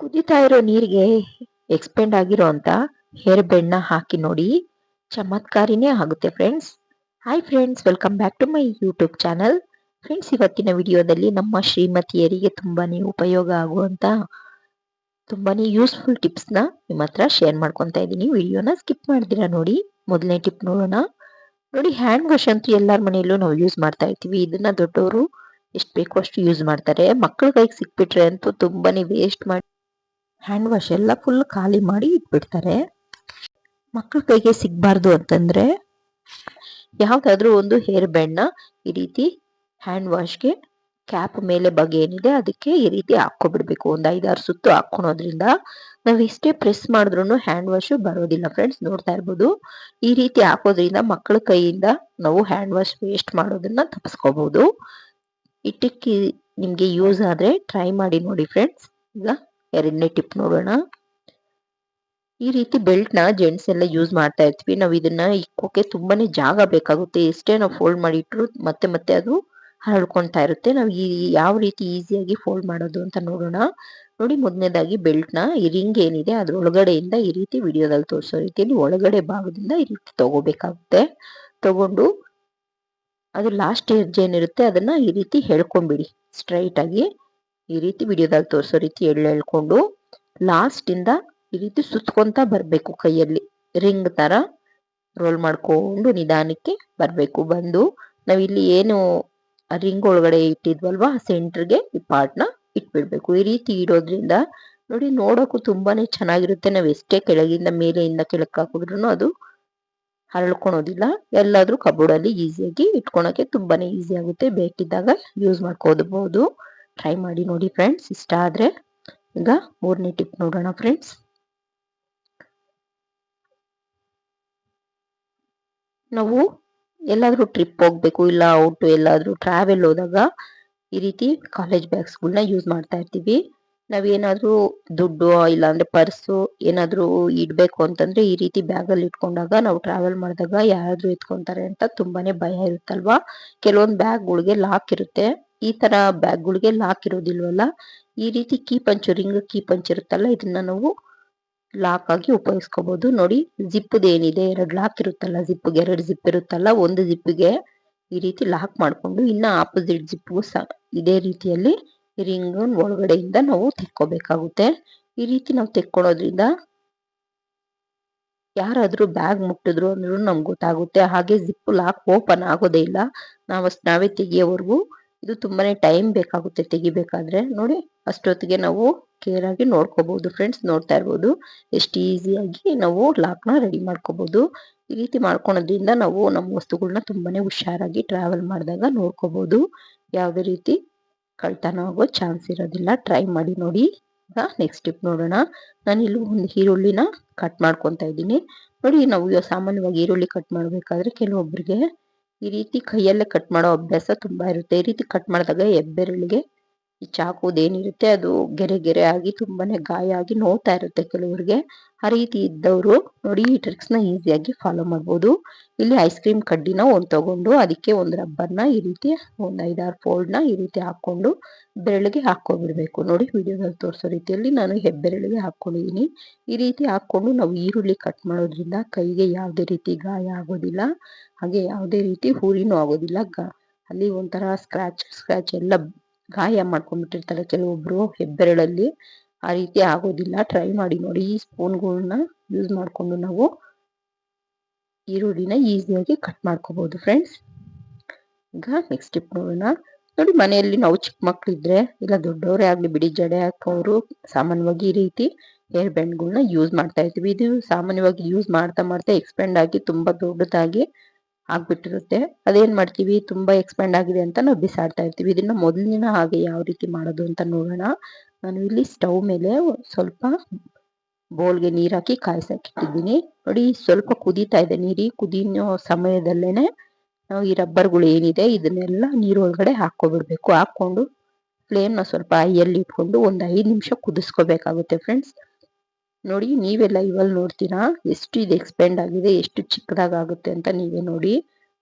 ಕುದೀತಾ ಇರೋ ನೀರಿಗೆ ಎಕ್ಸ್ಪೆಂಡ್ ಆಗಿರೋ ಅಂತ ಹೇರ್ ಬೆಂಡ್ನ ಹಾಕಿ ನೋಡಿ, ಚಮತ್ಕಾರಿನೇ ಆಗುತ್ತೆ friends. Hi friends, welcome back to my YouTube channel. Friends, ಇವತ್ತಿನ ವಿಡಿಯೋದಲ್ಲಿ ನಮ್ಮ ಶ್ರೀಮತಿಯರಿಗೆ ತುಂಬಾನೇ ಉಪಯೋಗ ಆಗುವಂತ ತುಂಬಾನೇ ಯೂಸ್ಫುಲ್ ಟಿಪ್ಸ್ನ ನಿಮ್ಮ ಹತ್ರ ಶೇರ್ ಮಾಡ್ಕೊತಾ ಇದ್ದೀನಿ. ವಿಡಿಯೋನ ಸ್ಕಿಪ್ ಮಾಡ್ದಿರಾ ನೋಡಿ. ಮೊದಲನೇ ಟಿಪ್ ನೋಡೋಣ. ನೋಡಿ, ಹ್ಯಾಂಡ್ ವಾಶ್ ಅಂತೂ ಎಲ್ಲರ ಮನೆಯಲ್ಲೂ ನಾವು ಯೂಸ್ ಮಾಡ್ತಾ ಇರ್ತೀವಿ. ಇದನ್ನ ದೊಡ್ಡವರು ಎಷ್ಟು ಬೇಕೋ ಅಷ್ಟು ಯೂಸ್ ಮಾಡ್ತಾರೆ. ಮಕ್ಕಳ ಕೈಗೆ ಸಿಕ್ಬಿಟ್ರೆ ಅಂತೂ ತುಂಬಾನೇ ವೇಸ್ಟ್ ಮಾಡಿ ಹ್ಯಾಂಡ್ ವಾಶ್ ಎಲ್ಲ ಫುಲ್ ಖಾಲಿ ಮಾಡಿ ಇಟ್ಬಿಡ್ತಾರೆ. ಮಕ್ಕಳ ಕೈಗೆ ಸಿಗ್ಬಾರ್ದು ಅಂತಂದ್ರೆ ಯಾವ್ದಾದ್ರೂ ಒಂದು ಹೇರ್ ಬ್ಯಾಂಡ್ ನ ಈ ರೀತಿ ಹ್ಯಾಂಡ್ ವಾಶ್ಗೆ ಕ್ಯಾಪ್ ಮೇಲೆ ಬಗೆ ಏನಿದೆ ಅದಕ್ಕೆ ಈ ರೀತಿ ಹಾಕೋಬಿಡ್ಬೇಕು. ಒಂದ್ 5-6 ಸುತ್ತು ಹಾಕೊಳೋದ್ರಿಂದ ನಾವ್ ಎಷ್ಟೇ ಪ್ರೆಸ್ ಮಾಡಿದ್ರು ಹ್ಯಾಂಡ್ ವಾಶ್ ಬರೋದಿಲ್ಲ ಫ್ರೆಂಡ್ಸ್. ನೋಡ್ತಾ ಇರ್ಬೋದು, ಈ ರೀತಿ ಹಾಕೋದ್ರಿಂದ ಮಕ್ಕಳ ಕೈಯಿಂದ ನಾವು ಹ್ಯಾಂಡ್ ವಾಶ್ ವೇಸ್ಟ್ ಮಾಡೋದನ್ನ ತಪ್ಪಿಸ್ಕೋಬಹುದು. ಈ ಟಿಪ್ ನಿಮ್ಗೆ ಯೂಸ್ ಆದ್ರೆ ಟ್ರೈ ಮಾಡಿ ನೋಡಿ ಫ್ರೆಂಡ್ಸ್. ಈಗ ಎರಡನೇ ಟಿಪ್ ನೋಡೋಣ. ಈ ರೀತಿ ಬೆಲ್ಟ್ ನ ಜೆಂಟ್ಸ್ ಎಲ್ಲ ಯೂಸ್ ಮಾಡ್ತಾ ಇರ್ತೀವಿ. ನಾವು ಇದನ್ನ ಇಕ್ಕೋಕೆ ತುಂಬಾನೇ ಜಾಗ ಬೇಕಾಗುತ್ತೆ. ಎಷ್ಟೇ ನಾವು ಫೋಲ್ಡ್ ಮಾಡಿ ಇಟ್ರು ಮತ್ತೆ ಮತ್ತೆ ಅದು ಹರಡ್ಕೊಂತಾ ಇರುತ್ತೆ. ನಾವು ಯಾವ ರೀತಿ ಈಸಿಯಾಗಿ ಫೋಲ್ಡ್ ಮಾಡೋದು ಅಂತ ನೋಡೋಣ. ನೋಡಿ, ಮೊದಲನೇದಾಗಿ ಬೆಲ್ಟ್ ನ ಈ ರಿಂಗ್ ಏನಿದೆ ಅದ್ರ ಒಳಗಡೆಯಿಂದ ಈ ರೀತಿ ವಿಡಿಯೋದಲ್ಲಿ ತೋರಿಸೋ ರೀತಿಯಲ್ಲಿ ಒಳಗಡೆ ಭಾಗದಿಂದ ಈ ರೀತಿ ತಗೋಬೇಕಾಗುತ್ತೆ. ತಗೊಂಡು ಅದು ಲಾಸ್ಟ್ ಎಡ್ಜ್ ಏನಿರುತ್ತೆ ಅದನ್ನ ಈ ರೀತಿ ಹೇಳ್ಕೊಂಡ್ಬಿಡಿ. ಸ್ಟ್ರೈಟ್ ಆಗಿ ಈ ರೀತಿ ವಿಡಿಯೋದಲ್ಲಿ ತೋರಿಸೋ ರೀತಿ ಎಳ್ಕೊಂಡು ಲಾಸ್ಟ್ ಇಂದ ಈ ರೀತಿ ಸುತ್ಕೊಂತ ಬರ್ಬೇಕು. ಕೈಯಲ್ಲಿ ರಿಂಗ್ ತರ ರೋಲ್ ಮಾಡ್ಕೊಂಡು ನಿಧಾನಕ್ಕೆ ಬರ್ಬೇಕು. ಬಂದು ನಾವಿಲ್ಲಿ ಏನು ರಿಂಗ್ ಒಳಗಡೆ ಇಟ್ಟಿದ್ವಲ್ವಾ ಸೆಂಟರ್ಗೆ ಈ ಪಾರ್ಟ್ ನ ಇಟ್ಬಿಡ್ಬೇಕು. ಈ ರೀತಿ ಇಡೋದ್ರಿಂದ ನೋಡಿ, ನೋಡೋಕು ತುಂಬಾನೇ ಚೆನ್ನಾಗಿರುತ್ತೆ. ನಾವ್ ಎಷ್ಟೇ ಕೆಳಗಿಂದ ಮೇಲೆಯಿಂದ ಕೆಳಕ್ ಹಾಕಿದ್ರು ಅದು ಹರಳ್ಕೊಳೋದಿಲ್ಲ. ಎಲ್ಲಾದ್ರೂ ಕಬೋರ್ಡ್ ಅಲ್ಲಿ ಈಸಿಯಾಗಿ ಇಟ್ಕೊಳಕ್ಕೆ ತುಂಬಾನೇ ಈಸಿ ಆಗುತ್ತೆ. ಬೇಕಿದ್ದಾಗ ಯೂಸ್ ಮಾಡ್ಕೋಬಹುದು. ಟ್ರೈ ಮಾಡಿ ನೋಡಿ ಫ್ರೆಂಡ್ಸ್. ಇಷ್ಟ ಆದ್ರೆ ಈಗ ಮೂರನೇ ಟಿಪ್ ನೋಡೋಣ ಫ್ರೆಂಡ್ಸ್. ನಾವು ಎಲ್ಲಾದ್ರೂ ಟ್ರಿಪ್ ಹೋಗ್ಬೇಕು, ಇಲ್ಲ ಔಟ್ ಎಲ್ಲಾದ್ರೂ ಟ್ರಾವೆಲ್ ಹೋದಾಗ ಈ ರೀತಿ ಕಾಲೇಜ್ ಬ್ಯಾಗ್ಸ್ಗಳನ್ನ ಯೂಸ್ ಮಾಡ್ತಾ ಇರ್ತೀವಿ. ನಾವೇನಾದ್ರೂ ದುಡ್ಡು ಇಲ್ಲ ಅಂದ್ರೆ ಪರ್ಸು ಏನಾದ್ರೂ ಇಡ್ಬೇಕು ಅಂತಂದ್ರೆ ಈ ರೀತಿ ಬ್ಯಾಗ್ ಅಲ್ಲಿ ಇಟ್ಕೊಂಡಾಗ ನಾವು ಟ್ರಾವೆಲ್ ಮಾಡಿದಾಗ ಯಾರಾದ್ರೂ ಎತ್ಕೊಂತಾರೆ ಅಂತ ತುಂಬಾನೇ ಭಯ ಇರುತ್ತಲ್ವಾ. ಕೆಲವೊಂದ್ ಬ್ಯಾಗ್ಗಳಿಗೆ ಲಾಕ್ ಇರುತ್ತೆ. ಈ ತರ ಬ್ಯಾಗ್ಗಳಿಗೆ ಲಾಕ್ ಇರೋದಿಲ್ವಲ್ಲ, ಈ ರೀತಿ key punch ring key punch ಇರುತ್ತಲ್ಲ, ಇದನ್ನ ನಾವು ಲಾಕ್ ಆಗಿ ಉಪಯೋಗಿಸ್ಕೋಬಹುದು. ನೋಡಿ, ಜಿಪ್ ಏನಿದೆ 2 ಲಾಕ್ ಇರುತ್ತಲ್ಲ, ಜಿಪ್ಗೆ 2 ಜಿಪ್ ಇರುತ್ತಲ್ಲ, ಒಂದು ಜಿಪ್ಗೆ ಈ ರೀತಿ ಲಾಕ್ ಮಾಡ್ಕೊಂಡು ಇನ್ನ ಆಪೋಸಿಟ್ ಜಿಪ್ಗೂ ಇದೇ ರೀತಿಯಲ್ಲಿ ರಿಂಗ್ ಒಳಗಡೆಯಿಂದ ನಾವು ತೆಕ್ಕೋಬೇಕಾಗುತ್ತೆ. ಈ ರೀತಿ ನಾವು ತೆಕ್ಕೊಳ್ಳೋದ್ರಿಂದ ಯಾರಾದ್ರೂ ಬ್ಯಾಗ್ ಮುಟ್ಟಿದ್ರು ಅಂದ್ರೂ ನಮ್ಗೆ ಗೊತ್ತಾಗುತ್ತೆ. ಹಾಗೆ ಜಿಪ್ ಲಾಕ್ ಓಪನ್ ಆಗೋದೇ ಇಲ್ಲ. ನಾವೇ ತೆಗಿಯೋವರೆಗೂ ಇದು ತುಂಬಾನೇ ಟೈಮ್ ಬೇಕಾಗುತ್ತೆ ತೆಗಿಬೇಕಾದ್ರೆ. ನೋಡಿ, ಅಷ್ಟೊತ್ತಿಗೆ ನಾವು ಕೇರ್ ಆಗಿ ನೋಡ್ಕೋಬಹುದು ಫ್ರೆಂಡ್ಸ್. ನೋಡ್ತಾ ಇರ್ಬೋದು ಎಷ್ಟು ಈಸಿಯಾಗಿ ನಾವು ಲಾಕ್ ನ ರೆಡಿ ಮಾಡ್ಕೋಬಹುದು. ಈ ರೀತಿ ಮಾಡ್ಕೊಳೋದ್ರಿಂದ ನಾವು ನಮ್ಮ ವಸ್ತುಗಳನ್ನ ತುಂಬಾನೇ ಹುಷಾರಾಗಿ ಟ್ರಾವೆಲ್ ಮಾಡಿದಾಗ ನೋಡ್ಕೋಬಹುದು. ಯಾವುದೇ ರೀತಿ ಕಳ್ತನ ಆಗೋ ಚಾನ್ಸ್ ಇರೋದಿಲ್ಲ. ಟ್ರೈ ಮಾಡಿ ನೋಡಿ. ಈಗ ನೆಕ್ಸ್ಟ್ ಟಿಪ್ ನೋಡೋಣ. ನಾನು ಇಲ್ಲಿ ಒಂದು ಈರುಳ್ಳಿನ ಕಟ್ ಮಾಡ್ಕೊತಾ ಇದ್ದೀನಿ. ನೋಡಿ, ನಾವು ಸಾಮಾನ್ಯವಾಗಿ ಈರುಳ್ಳಿ ಕಟ್ ಮಾಡ್ಬೇಕಾದ್ರೆ ಕೆಲವೊಬ್ಬರಿಗೆ ಈ ರೀತಿ ಕೈಯಲ್ಲೇ ಕಟ್ ಮಾಡೋ ಅಭ್ಯಾಸ ತುಂಬಾ ಇರುತ್ತೆ. ಈ ರೀತಿ ಕಟ್ ಮಾಡಿದಾಗ ಹೆಬ್ಬೆರಳಿಗೆ ಈ ಚಾಕುದೇನಿರುತ್ತೆ ಅದು ಗೆರೆ ಗೆರೆ ಆಗಿ ತುಂಬಾನೇ ಗಾಯ ಆಗಿ ನೋವ್ತಾ ಇರುತ್ತೆ ಕೆಲವ್ರಿಗೆ. ಆ ರೀತಿ ಇದ್ದವರು ನೋಡಿ, ಈ ಟ್ರಿಕ್ಸ್ ನ ಈಸಿಯಾಗಿ ಫಾಲೋ ಮಾಡ್ಬೋದು. ಇಲ್ಲಿ ಐಸ್ ಕ್ರೀಮ್ ಕಡ್ಡಿನ ಒಂದ್ ತಗೊಂಡು ಅದಕ್ಕೆ ಒಂದು ರಬ್ಬರ್ನ ಈ ರೀತಿ ಒಂದ್ 5-6 ಫೋಲ್ಡ್ ನ ಈ ರೀತಿ ಹಾಕೊಂಡು ಬೆರಳಿಗೆ ಹಾಕೋಬಿಡ್ಬೇಕು. ನೋಡಿ, ವಿಡಿಯೋದಲ್ಲಿ ತೋರಿಸೋ ರೀತಿಯಲ್ಲಿ ನಾನು ಹೆಬ್ಬೆರಳಿಗೆ ಹಾಕೊಂಡಿದೀನಿ. ಈ ರೀತಿ ಹಾಕೊಂಡು ನಾವು ಈರುಳ್ಳಿ ಕಟ್ ಮಾಡೋದ್ರಿಂದ ಕೈಗೆ ಯಾವುದೇ ರೀತಿ ಗಾಯ ಆಗೋದಿಲ್ಲ. ಹಾಗೆ ಯಾವುದೇ ರೀತಿ ಹುರಿನೂ ಆಗೋದಿಲ್ಲ. ಅಲ್ಲಿ ಒಂಥರ ಸ್ಕ್ರಾಚ್ ಎಲ್ಲ ಗಾಯ ಮಾಡ್ಕೊಂಡ್ಬಿಟ್ಟಿರ್ತಾರೆ ಕೆಲವೊಬ್ರು ಹೆಬ್ಬೆರಳಲ್ಲಿ. ಆ ರೀತಿ ಆಗೋದಿಲ್ಲ. ಟ್ರೈ ಮಾಡಿ ನೋಡಿ. ಈ ಸ್ಪೂನ್ಗಳನ್ನ ಯೂಸ್ ಮಾಡ್ಕೊಂಡು ನಾವು ಈರುಳ್ಳಿನ ಈಸಿಯಾಗಿ ಕಟ್ ಮಾಡ್ಕೋಬಹುದು ಫ್ರೆಂಡ್ಸ್. ಈಗ ನೆಕ್ಸ್ಟ್ ಟಿಪ್ ನೋಡೋಣ. ನೋಡಿ, ಮನೆಯಲ್ಲಿ ನಾವು ಚಿಕ್ಕ ಮಕ್ಳಿದ್ರೆ ಇಲ್ಲ ದೊಡ್ಡವರೇ ಆಗ್ಲಿ ಬಿಡಿ, ಜಡೆ ಹಾಕೋರು ಸಾಮಾನ್ಯವಾಗಿ ಈ ರೀತಿ ಹೇರ್ ಬ್ಯಾಂಡ್ಗಳನ್ನ ಯೂಸ್ ಮಾಡ್ತಾ ಇರ್ತೀವಿ. ಇದು ಸಾಮಾನ್ಯವಾಗಿ ಯೂಸ್ ಮಾಡ್ತಾ ಮಾಡ್ತಾ ಎಕ್ಸ್ಪೆಂಡ್ ಆಗಿ ತುಂಬಾ ದೊಡ್ಡದಾಗಿ ಆಗ್ಬಿಟ್ಟಿರುತ್ತೆ. ಅದೇನ್ ಮಾಡ್ತೀವಿ, ತುಂಬಾ ಎಕ್ಸ್ಪೆಂಡ್ ಆಗಿದೆ ಅಂತ ನಾವು ಬಿಸಾಡ್ತಾ ಇರ್ತೀವಿ. ಇದನ್ನ ಮೊದಲಿನ ಹಾಗೆ ಯಾವ ರೀತಿ ಮಾಡೋದು ಅಂತ ನೋಡೋಣ. ನಾನು ಇಲ್ಲಿ ಸ್ಟವ್ ಮೇಲೆ ಸ್ವಲ್ಪ ಬೌಲ್ಗೆ ನೀರ್ ಹಾಕಿ ಕಾಯ್ಸಕ್ಕಿಟ್ಟಿದ್ದೀನಿ. ನೋಡಿ, ಸ್ವಲ್ಪ ಕುದೀತಾ ಇದೆ ನೀರಿ. ಕುದಿಯೋ ಸಮಯದಲ್ಲೇನೆ ನಾವು ಈ ರಬ್ಬರ್ಗಳು ಏನಿದೆ ಇದನ್ನೆಲ್ಲ ನೀರೊಳಗಡೆ ಹಾಕೋಬಿಡ್ಬೇಕು. ಹಾಕೊಂಡು ಫ್ಲೇಮ್ ನ ಸ್ವಲ್ಪ ಹೈಯಲ್ಲಿ ಇಟ್ಕೊಂಡು ಒಂದ್ 5 ನಿಮಿಷ ಕುದಿಸ್ಕೋಬೇಕಾಗುತ್ತೆ ಫ್ರೆಂಡ್ಸ್. ನೋಡಿ, ನೀವೆಲ್ಲ ಇವಾಗ ನೋಡ್ತೀರಾ ಎಷ್ಟು ಇದು ಎಕ್ಸ್ಪೆಂಡ್ ಆಗಿದೆ, ಎಷ್ಟು ಚಿಕ್ಕದಾಗುತ್ತೆ ಅಂತ ನೀವೇ ನೋಡಿ.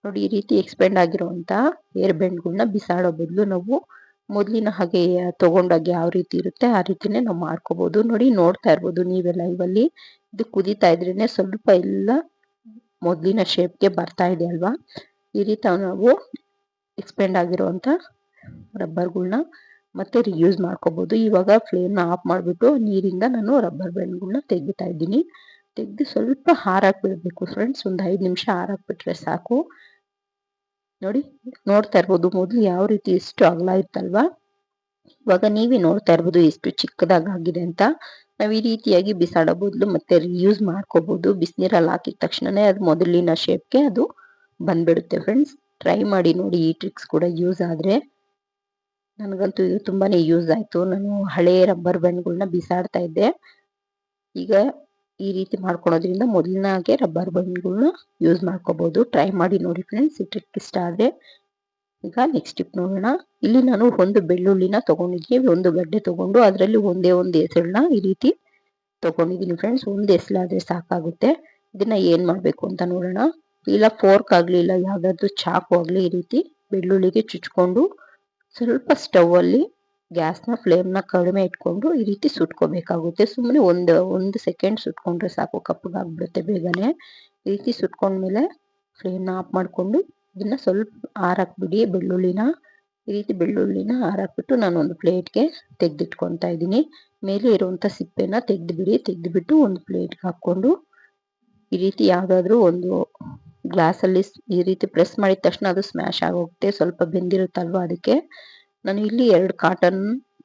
ನೋಡಿ, ಈ ರೀತಿ ಎಕ್ಸ್ಪೆಂಡ್ ಆಗಿರುವಂತ ಹೇರ್ ಬ್ಯಾಂಡ್ಗಳನ್ನ ಬಿಸಾಡೋ ಬದಲು ನಾವು ಮೊದಲಿನ ಹಾಗೆ ತಗೊಂಡಾಗ ಯಾವ ರೀತಿ ಇರುತ್ತೆ ಆ ರೀತಿನೇ ನಾವು ಮಾಡ್ಕೋಬಹುದು. ನೋಡಿ, ನೋಡ್ತಾ ಇರ್ಬೋದು ನೀವೆಲ್ಲ ಇವಲ್ಲಿ ಇದು ಕುದೀತಾ ಇದ್ರೇನೆ ಸ್ವಲ್ಪ ಎಲ್ಲ ಮೊದಲಿನ ಶೇಪ್ಗೆ ಬರ್ತಾ ಇದೆ ಅಲ್ವಾ. ಈ ರೀತಿ ನಾವು ಎಕ್ಸ್ಪೆಂಡ್ ಆಗಿರುವಂತ ರಬ್ಬರ್ಗಳನ್ನ ಮತ್ತೆ ರಿಯೂಸ್ ಮಾಡ್ಕೋಬಹುದು. ಇವಾಗ ಫ್ಲೇಮ್ನ ಆಫ್ ಮಾಡಿಬಿಟ್ಟು ನೀರಿಂದ ನಾನು ರಬ್ಬರ್ ಬ್ಯಾಂಡ್ಗಳನ್ನ ತೆಗಿತಾ ಇದ್ದೀನಿ. ತೆಗೆದು ಸ್ವಲ್ಪ ಹಾರಾಕ್ ಬಿಡಬೇಕು ಫ್ರೆಂಡ್ಸ್. ಒಂದು 5 ನಿಮಿಷ ಹಾರಾಕ್ ಬಿಟ್ರೆ ಸಾಕು. ನೋಡಿ, ನೋಡ್ತಾ ಇರ್ಬೋದು ಮೊದಲು ಯಾವ ರೀತಿ ಎಷ್ಟು ಅಗಲ ಇತ್ತಲ್ವಾ, ಇವಾಗ ನೀವೇ ನೋಡ್ತಾ ಇರ್ಬೋದು ಎಷ್ಟು ಚಿಕ್ಕದಾಗಿ ಆಗಿದೆ ಅಂತ. ನಾವು ಈ ರೀತಿಯಾಗಿ ಬಿಸಾಡೋ ಬದಲು ಮತ್ತೆ ರಿಯೂಸ್ ಮಾಡ್ಕೋಬಹುದು. ಬಿಸಿನೀರಲ್ಲಿ ಹಾಕಿದ ತಕ್ಷಣನೇ ಅದು ಮೊದಲಿನ ಶೇಪ್ಗೆ ಅದು ಬಂದ್ಬಿಡುತ್ತೆ ಫ್ರೆಂಡ್ಸ್. ಟ್ರೈ ಮಾಡಿ ನೋಡಿ, ಈ ಟ್ರಿಕ್ಸ್ ಕೂಡ ಯೂಸ್ ಆದ್ರೆ. ನನಗಂತೂ ಇದು ತುಂಬಾನೇ ಯೂಸ್ ಆಯ್ತು. ನಾನು ಹಳೆ ರಬ್ಬರ್ ಬ್ಯಾಂಡ್ಗಳನ್ನ ಬಿಸಾಡ್ತಾ ಇದ್ದೆ. ಈಗ ಈ ರೀತಿ ಮಾಡ್ಕೊಳೋದ್ರಿಂದ ಮೊದಲನಾಗೆ ರಬ್ಬರ್ ಬ್ಯಾಂಡ್ಗಳನ್ನ ಯೂಸ್ ಮಾಡ್ಕೋಬಹುದು. ಟ್ರೈ ಮಾಡಿ ನೋಡಿ ಫ್ರೆಂಡ್ಸ್, ಈ ಟ್ರಿಕ್ ಇಷ್ಟ ಆದ್ರೆ. ಈಗ ನೆಕ್ಸ್ಟ್ ಟಿಪ್ ನೋಡೋಣ. ಇಲ್ಲಿ ನಾನು ಒಂದು ಬೆಳ್ಳುಳ್ಳಿನ ತಗೊಂಡಿದ್ದೀನಿ, ಒಂದು ಗಡ್ಡೆ ತಗೊಂಡು ಅದರಲ್ಲಿ ಒಂದೇ ಒಂದು ಎಸಳನ್ನ ಈ ರೀತಿ ತಗೊಂಡಿದ್ದೀನಿ ಫ್ರೆಂಡ್ಸ್. ಒಂದು ಎಸಳಾದ್ರೆ ಸಾಕಾಗುತ್ತೆ. ಇದನ್ನ ಏನ್ ಮಾಡ್ಬೇಕು ಅಂತ ನೋಡೋಣ. ಇಲ್ಲ ಫೋರ್ಕ್ ಆಗ್ಲಿ, ಇಲ್ಲ ಯಾವ್ದಾದ್ರು ಚಾಕು ಆಗ್ಲಿ, ಈ ರೀತಿ ಬೆಳ್ಳುಳ್ಳಿಗೆ ಚುಚ್ಕೊಂಡು ಸ್ವಲ್ಪ ಸ್ಟವ್ ಅಲ್ಲಿ ಗ್ಯಾಸ್ನ ಫ್ಲೇಮ್ನ ಕಡಿಮೆ ಇಟ್ಕೊಂಡು ಈ ರೀತಿ ಸುಟ್ಕೋಬೇಕಾಗುತ್ತೆ. ಸುಮ್ಮನೆ ಒಂದು ಸೆಕೆಂಡ್ ಸುಟ್ಕೊಂಡ್ರೆ ಸಾಕು, ಕಪ್ಪಗಾಗ್ಬಿಡುತ್ತೆ ಬೇಗನೆ. ಈ ರೀತಿ ಸುಟ್ಕೊಂಡ್ಮೇಲೆ ಫ್ಲೇಮ್ನ ಆಫ್ ಮಾಡಿಕೊಂಡು ಇದನ್ನ ಸ್ವಲ್ಪ ಆರಾಕ್ಬಿಡಿ ಬೆಳ್ಳುಳ್ಳಿನ. ಈ ರೀತಿ ಬೆಳ್ಳುಳ್ಳಿನ ಆರಾಕ್ಬಿಟ್ಟು ನಾನು ಒಂದು ಪ್ಲೇಟ್ಗೆ ತೆಗೆದಿಟ್ಕೊತಾ ಇದ್ದೀನಿ. ಮೇಲೆ ಇರುವಂತ ಸಿಪ್ಪೆನ ತೆಗೆದ್ಬಿಟ್ಟು ಒಂದು ಪ್ಲೇಟ್ಗೆ ಹಾಕೊಂಡು ಈ ರೀತಿ ಯಾವ್ದಾದ್ರು ಒಂದು ಗ್ಲಾಸಲ್ಲಿ ಈ ರೀತಿ ಪ್ರೆಸ್ ಮಾಡಿದ ತಕ್ಷಣ ಅದು ಸ್ಮ್ಯಾಶ್ ಆಗೋಗುತ್ತೆ. ಸ್ವಲ್ಪ ಬೆಂದಿರುತ್ತಲ್ವಾ, ಅದಕ್ಕೆ ನಾನು ಇಲ್ಲಿ 2 ಕಾಟನ್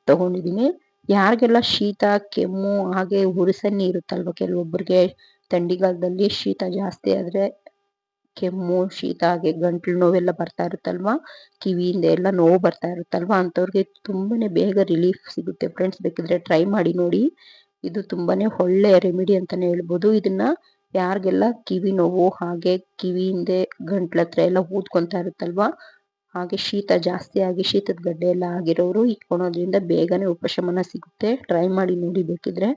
ತಗೊಂಡಿದ್ದೀನಿ. ಯಾರಿಗೆಲ್ಲ ಶೀತ, ಕೆಮ್ಮು, ಹಾಗೆ ಉರಿಸನ್ನಿ ಇರುತ್ತಲ್ವ, ಕೆಲವೊಬ್ಬರಿಗೆ ಥಂಡಿಗಾಲದಲ್ಲಿ ಶೀತ ಜಾಸ್ತಿ ಆದ್ರೆ ಕೆಮ್ಮು, ಶೀತ, ಹಾಗೆ ಗಂಟ್ಲು ನೋವೆಲ್ಲ ಬರ್ತಾ ಇರುತ್ತಲ್ವಾ, ಕಿವಿಯಿಂದ ಎಲ್ಲ ನೋವು ಬರ್ತಾ ಇರುತ್ತಲ್ವಾ, ಅಂಥವ್ರಿಗೆ ತುಂಬಾನೇ ಬೇಗ ರಿಲೀಫ್ ಸಿಗುತ್ತೆ ಫ್ರೆಂಡ್ಸ್. ಬೇಕಿದ್ರೆ ಟ್ರೈ ಮಾಡಿ ನೋಡಿ. ಇದು ತುಂಬಾನೇ ಒಳ್ಳೆ ರೆಮಿಡಿ ಅಂತಾನೆ ಹೇಳ್ಬೋದು. ಇದನ್ನ ಯಾರಿಗೆಲ್ಲ ಕಿವಿ ನೋವು, ಹಾಗೆ ಕಿವಿಯಿಂದ ಗಂಟ್ಲ ಹತ್ರ ಎಲ್ಲ ಊದ್ಕೊಂತಾ ಇರುತ್ತಲ್ವಾ, ಹಾಗೆ ಶೀತ ಜಾಸ್ತಿ ಆಗಿ ಶೀತದ ಗಡ್ಡೆ ಎಲ್ಲ ಆಗಿರೋರು ಇಟ್ಕೊಳೋದ್ರಿಂದ ಬೇಗನೆ ಉಪಶಮನ ಸಿಗುತ್ತೆ. ಟ್ರೈ ಮಾಡಿ ನೋಡಿ ಬೇಕಿದ್ರೆ.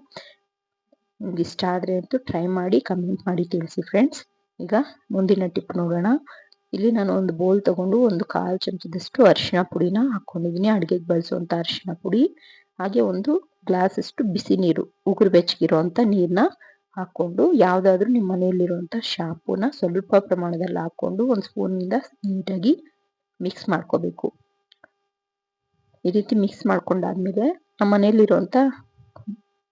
ನಿಮ್ಗೆ ಇಷ್ಟ ಆದ್ರೆ ಅಂತೂ ಟ್ರೈ ಮಾಡಿ ಕಮೆಂಟ್ ಮಾಡಿ ತಿಳಿಸಿ ಫ್ರೆಂಡ್ಸ್. ಈಗ ಮುಂದಿನ ಟಿಪ್ ನೋಡೋಣ. ಇಲ್ಲಿ ನಾನು ಒಂದು ಬೌಲ್ ತಗೊಂಡು ಒಂದು 1/4 ಚಮಚದಷ್ಟು ಅರಿಶಿನ ಪುಡಿನ ಹಾಕೊಂಡಿದ್ದೀನಿ, ಅಡುಗೆಗೆ ಬಳಸುವಂತ ಅರಿಶಿನ ಪುಡಿ. ಹಾಗೆ ಒಂದು ಗ್ಲಾಸ್ ಅಷ್ಟು ಬಿಸಿ ನೀರು, ಉಗುರು ಬೆಚ್ಚಗಿರುವಂತ ನೀರ್ನ ಹಾಕೊಂಡು, ಯಾವ್ದಾದ್ರು ನಿಮ್ಮ ಮನೆಯಲ್ಲಿರುವಂತ ಶಾಂಪೂನ ಸ್ವಲ್ಪ ಪ್ರಮಾಣದಲ್ಲಿ ಹಾಕೊಂಡು ಒಂದು ಸ್ಪೂನಿಂದ ನೀಟಾಗಿ ಮಿಕ್ಸ್ ಮಾಡ್ಕೋಬೇಕು. ಈ ರೀತಿ ಮಿಕ್ಸ್ ಮಾಡ್ಕೊಂಡಾದ್ಮೇಲೆ ನಮ್ಮ ಮನೆಯಲ್ಲಿರುವಂತ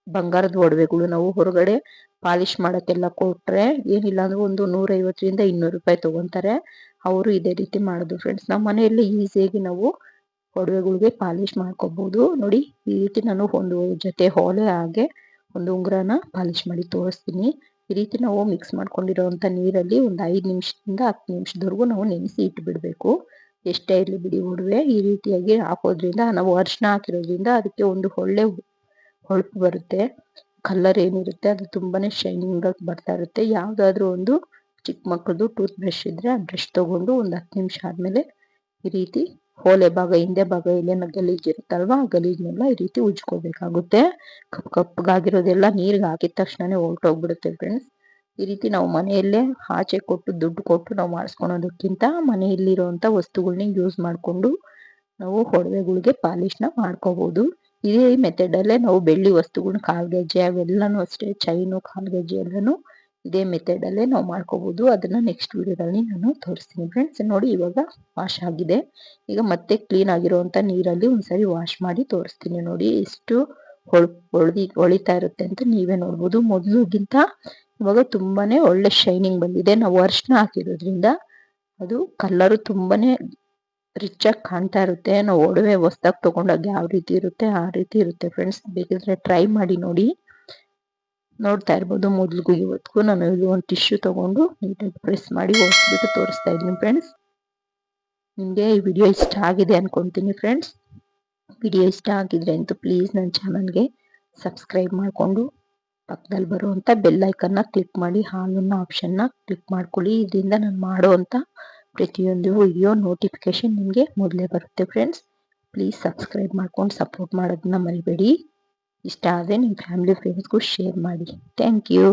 ಬಂಗಾರದ ಒಡವೆಗಳು ನಾವು ಹೊರಗಡೆ ಪಾಲಿಶ್ ಮಾಡಕ್ಕೆಲ್ಲ ಕೊಟ್ರೆ ಏನಿಲ್ಲ ಅಂದ್ರೆ ಒಂದು 150ರಿಂದ 200 ರೂಪಾಯಿ ತಗೊಂತಾರೆ. ಅವರು ಇದೇ ರೀತಿ ಮಾಡೋದು ಫ್ರೆಂಡ್ಸ್. ನಮ್ಮ ಮನೆಯಲ್ಲಿ ಈಸಿಯಾಗಿ ನಾವು ಒಡವೆಗಳಿಗೆ ಪಾಲಿಶ್ ಮಾಡ್ಕೋಬಹುದು. ನೋಡಿ, ಈ ರೀತಿ ನಾನು ಒಂದು ಜೊತೆ ಹೋಲೆ ಹಾಗೆ ಒಂದು ಉಂಗುರನ ಪಾಲಿಶ್ ಮಾಡಿ ತೋರಿಸ್ತೀನಿ. ಈ ರೀತಿ ನಾವು ಮಿಕ್ಸ್ ಮಾಡ್ಕೊಂಡಿರೋಂಥ ನೀರಲ್ಲಿ ಒಂದು 5 ನಿಮಿಷದಿಂದ 10 ನಿಮಿಷದವರೆಗೂ ನಾವು ನೆನೆಸಿ ಇಟ್ಬಿಡ್ಬೇಕು. ಎಷ್ಟೇ ಇರಲಿ ಬಿಡಿ ಒಡವೆ, ಈ ರೀತಿಯಾಗಿ ಹಾಕೋದ್ರಿಂದ, ನಾವು ಅರಿಶಿನ ಹಾಕಿರೋದ್ರಿಂದ ಅದಕ್ಕೆ ಒಂದು ಒಳ್ಳೆ ಹೊಳಪು ಬರುತ್ತೆ. ಕಲರ್ ಏನಿರುತ್ತೆ ಅದು ತುಂಬಾನೇ ಶೈನಿಂಗ್ ಆಗಿ ಬರ್ತಾ ಇರುತ್ತೆ. ಯಾವ್ದಾದ್ರು ಒಂದು ಚಿಕ್ಕ ಮಕ್ಕಳದು ಟೂತ್ ಬ್ರಷ್ ಇದ್ರೆ ಆ ಬ್ರಷ್ ತಗೊಂಡು ಒಂದು 10 ನಿಮಿಷ ಆದ್ಮೇಲೆ ಈ ರೀತಿ ಹೋಲೆ ಭಾಗ, ಹಿಂದೆ ಭಾಗ ಎಲ್ಲೇನ ಗಲೀಜ್ ಇರುತ್ತಲ್ವಾ, ಆ ಗಲೀಜ್ನೆಲ್ಲ ಈ ರೀತಿ ಉಜ್ಕೋಬೇಕಾಗುತ್ತೆ. ಕಪ್ಪಗಾಗಿರೋದೆಲ್ಲ ನೀರ್ಗೆ ಹಾಕಿದ ತಕ್ಷಣನೇ ಹೊರಟೋಗ್ಬಿಡುತ್ತೆ ಫ್ರೆಂಡ್ಸ್. ಈ ರೀತಿ ನಾವು ಮನೆಯಲ್ಲೇ ಆಚೆ ಕೊಟ್ಟು ದುಡ್ಡು ಕೊಟ್ಟು ನಾವು ಮಾಡಿಸ್ಕೊಳೋದಕ್ಕಿಂತ ಮನೆಯಲ್ಲಿರುವಂತ ವಸ್ತುಗಳನ್ನ ಯೂಸ್ ಮಾಡಿಕೊಂಡು ನಾವು ಒಡವೆಗಳಿಗೆ ಪಾಲಿಶ್ನ ಮಾಡ್ಕೋಬಹುದು. ಇದೇ ಮೆಥಡ್ ಅಲ್ಲೇ ನಾವು ಬೆಳ್ಳಿ ವಸ್ತುಗಳನ್ನ, ಕಾಲ್ಗೆಜ್ಜೆ ಅವೆಲ್ಲಾನು ಅಷ್ಟೇ, ಚೈನು, ಕಾಲ್ಗೆಜ್ಜೆ ಎಲ್ಲಾನು ಇದೇ ಮೆಥಡ್ ಅಲ್ಲೇ ನಾವು ಮಾಡ್ಕೋಬಹುದು. ಅದನ್ನ ನೆಕ್ಸ್ಟ್ ವಿಡಿಯೋದಲ್ಲಿ ನಾನು ತೋರಿಸ್ತೀನಿ ಫ್ರೆಂಡ್ಸ್. ನೋಡಿ, ಇವಾಗ ವಾಶ್ ಆಗಿದೆ. ಈಗ ಮತ್ತೆ ಕ್ಲೀನ್ ಆಗಿರುವಂತ ನೀರಲ್ಲಿ ಒಂದ್ಸರಿ ವಾಶ್ ಮಾಡಿ ತೋರಿಸ್ತೀನಿ. ನೋಡಿ ಎಷ್ಟು ಹೊಳಿತಾ ಇರುತ್ತೆ ಅಂತ ನೀವೇ ನೋಡ್ಬೋದು. ಮೊದಲಿಗಿಂತ ಇವಾಗ ತುಂಬಾನೇ ಒಳ್ಳೆ ಶೈನಿಂಗ್ ಬಂದಿದೆ. ನಾವು ಅರಿಶಿನ ಹಾಕಿರೋದ್ರಿಂದ ಅದು ಕಲರು ತುಂಬಾನೇ ರಿಚ್ ಆಗಿ ಕಾಣ್ತಾ ಇರುತ್ತೆ. ನಾವು ಒಡವೆ ಹೊಸ್ದಾಗಿ ತಗೊಂಡಾಗ ಯಾವ ರೀತಿ ಇರುತ್ತೆ ಆ ರೀತಿ ಇರುತ್ತೆ ಫ್ರೆಂಡ್ಸ್. ಬೇಕಿದ್ರೆ ಟ್ರೈ ಮಾಡಿ ನೋಡಿ. ನೋಡ್ತಾ ಇರ್ಬೋದು, ಮೊದಲಿಗೂ ಇವತ್ತಿಗೂ ನಾನು ಇಲ್ಲಿ ಒಂದು ಟಿಶ್ಯೂ ತಗೊಂಡು ನೀಟಾಗಿ ಪ್ರೆಸ್ ಮಾಡಿ ಒರೆಸ್ಬಿಟ್ಟು ತೋರಿಸ್ತಾ ಇದ್ದೀನಿ ಫ್ರೆಂಡ್ಸ್. ನಿಮಗೆ ಈ ವಿಡಿಯೋ ಇಷ್ಟ ಆಗಿದೆ ಅನ್ಕೊಂತೀನಿ ಫ್ರೆಂಡ್ಸ್. ವಿಡಿಯೋ ಇಷ್ಟ ಆಗಿದ್ರೆ ಅಂತೂ ಪ್ಲೀಸ್ ನನ್ನ ಚಾನಲ್ಗೆ ಸಬ್ಸ್ಕ್ರೈಬ್ ಮಾಡಿಕೊಂಡು ಪಕ್ಕದಲ್ಲಿ ಬರುವಂಥ ಬೆಲ್ ಐಕನ್ನ ಕ್ಲಿಕ್ ಮಾಡಿ, ಆಲ್ ಅನ್ನೋ ಆಪ್ಷನ್ನ ಕ್ಲಿಕ್ ಮಾಡ್ಕೊಳ್ಳಿ. ಇದರಿಂದ ನಾನು ಮಾಡುವಂಥ ಪ್ರತಿಯೊಂದು ವಿಡಿಯೋ ನೋಟಿಫಿಕೇಶನ್ ನಿಮಗೆ ಮೊದಲೇ ಬರುತ್ತೆ ಫ್ರೆಂಡ್ಸ್. ಪ್ಲೀಸ್ ಸಬ್ಸ್ಕ್ರೈಬ್ ಮಾಡ್ಕೊಂಡು ಸಪೋರ್ಟ್ ಮಾಡೋದನ್ನ ಮರಿಬೇಡಿ. ಇಷ್ಟ ಆದರೆ ನಿಮ್ಮ ಫ್ಯಾಮಿಲಿ ಫ್ರೆಂಡ್ಸ್ಗೂ ಶೇರ್ ಮಾಡಿ. Thank you.